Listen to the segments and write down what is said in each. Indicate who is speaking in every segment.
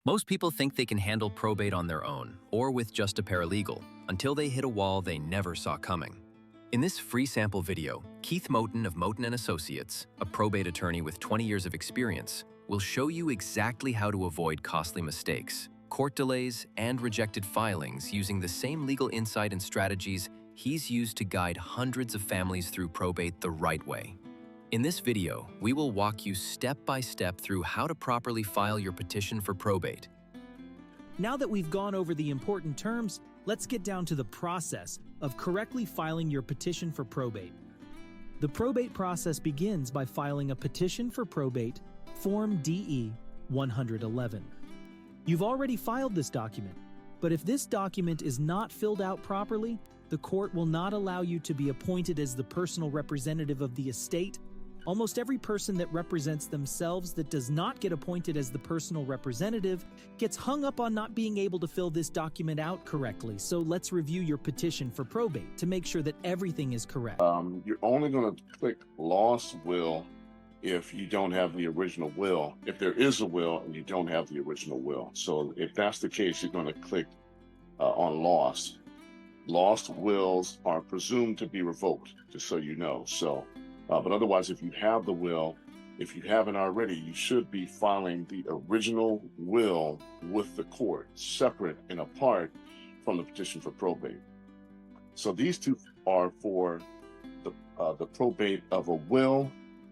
Speaker 1: Most people think they can handle probate on their own, or with just a paralegal, until they hit a wall they never saw coming. In this free sample video, Keith Moten of Moten & Associates, a probate attorney with 20 years of experience, will show you exactly how to avoid costly mistakes, court delays, and rejected filings using the same legal insight and strategies he's used to guide hundreds of families through probate the right way. In this video, we will walk you step by step through how to properly file your petition for probate.
Speaker 2: Now that we've gone over the important terms, let's get down to the process of correctly filing your petition for probate. The probate process begins by filing a petition for probate, Form DE 111. You've already filed this document, but if this document is not filled out properly, the court will not allow you to be appointed as the personal representative of the estate. Almost every person that represents themselves that does not get appointed as the personal representative gets hung up on not being able to fill this document out correctly. So let's review your petition for probate to make sure that everything is correct.
Speaker 3: You're only going to click Lost Will if you don't have the original will. If there is a will and you don't have the original will. So if that's the case, you're going to click on Lost. Lost wills are presumed to be revoked, just so you know. But otherwise, if you have the will, if you haven't already, you should be filing the original will with the court, separate and apart from the petition for probate. So these two are for the probate of a will.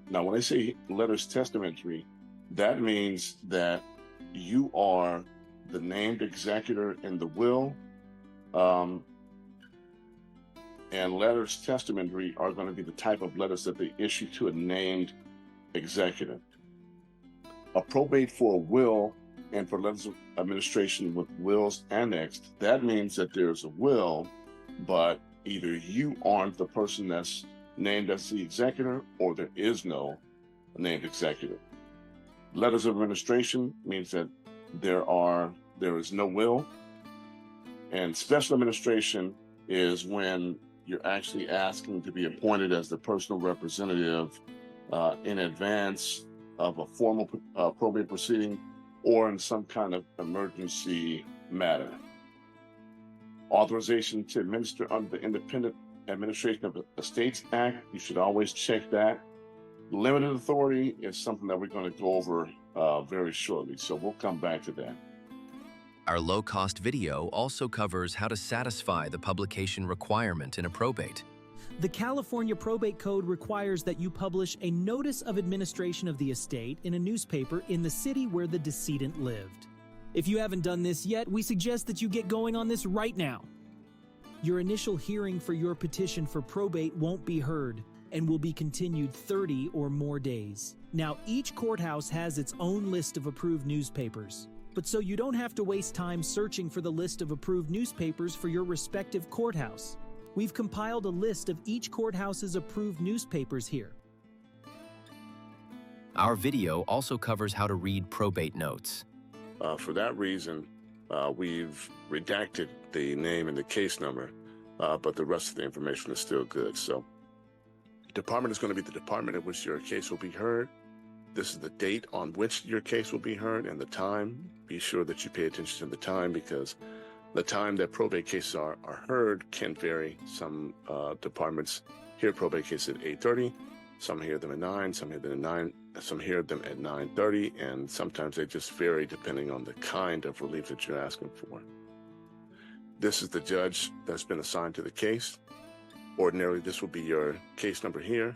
Speaker 3: Now, when I say letters testamentary, that means that you are the named executor in the will, and letters testamentary are going to be the type of letters that they issue to a named executor. A probate for a will and for letters of administration with wills annexed, that means that there's a will, but either you aren't the person that's named as the executor or there is no named executor. Letters of administration means that there is no will, and special administration is when you're actually asking to be appointed as the personal representative in advance of a formal probate proceeding or in some kind of emergency matter. Authorization to administer under the Independent Administration of Estates Act, you should always check that. Limited authority is something that we're going to go over very shortly, so we'll come back to that.
Speaker 1: Our low-cost video also covers how to satisfy the publication requirement in a probate.
Speaker 2: The California Probate Code requires that you publish a notice of administration of the estate in a newspaper in the city where the decedent lived. If you haven't done this yet, we suggest that you get going on this right now. Your initial hearing for your petition for probate won't be heard and will be continued 30 or more days. Now, each courthouse has its own list of approved newspapers. But so you don't have to waste time searching for the list of approved newspapers for your respective courthouse, we've compiled a list of each courthouse's approved newspapers here.
Speaker 1: Our video also covers how to read probate notes.
Speaker 3: For that reason, we've redacted the name and the case number, but the rest of the information is still good. So, department is going to be the department at which your case will be heard. This is the date on which your case will be heard and the time. Be sure that you pay attention to the time because the time that probate cases are heard can vary. Some departments hear probate cases at 8:30, some hear them at 9, some hear them at 9, some hear them at 9:30, and sometimes they just vary depending on the kind of relief that you're asking for. This is the judge that's been assigned to the case. Ordinarily, this will be your case number here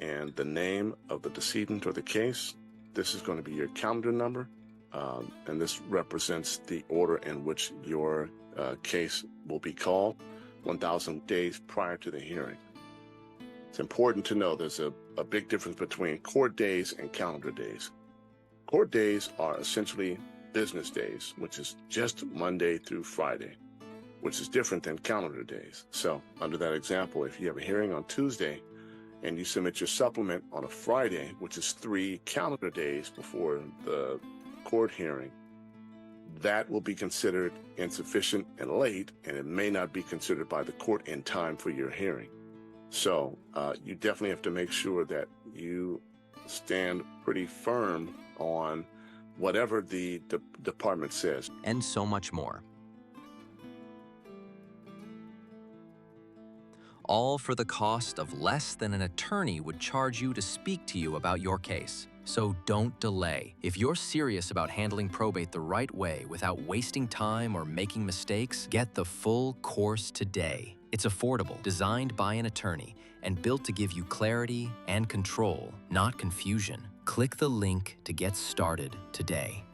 Speaker 3: and the name of the decedent or the case. This is going to be your calendar number, and this represents the order in which your case will be called 1,000 days prior to the hearing. It's important to know there's a big difference between court days and calendar days. Court days are essentially business days, which is just Monday through Friday, which is different than calendar days. So under that example, if you have a hearing on Tuesday, and you submit your supplement on a Friday, which is 3 calendar days before the court hearing, that will be considered insufficient and late, and it may not be considered by the court in time for your hearing. So you definitely have to make sure that you stand pretty firm on whatever the department says.
Speaker 1: and so much more. All for the cost of less than an attorney would charge you to speak to you about your case. So don't delay. If you're serious about handling probate the right way without wasting time or making mistakes, get the full course today. It's affordable, designed by an attorney, and built to give you clarity and control, not confusion. Click the link to get started today.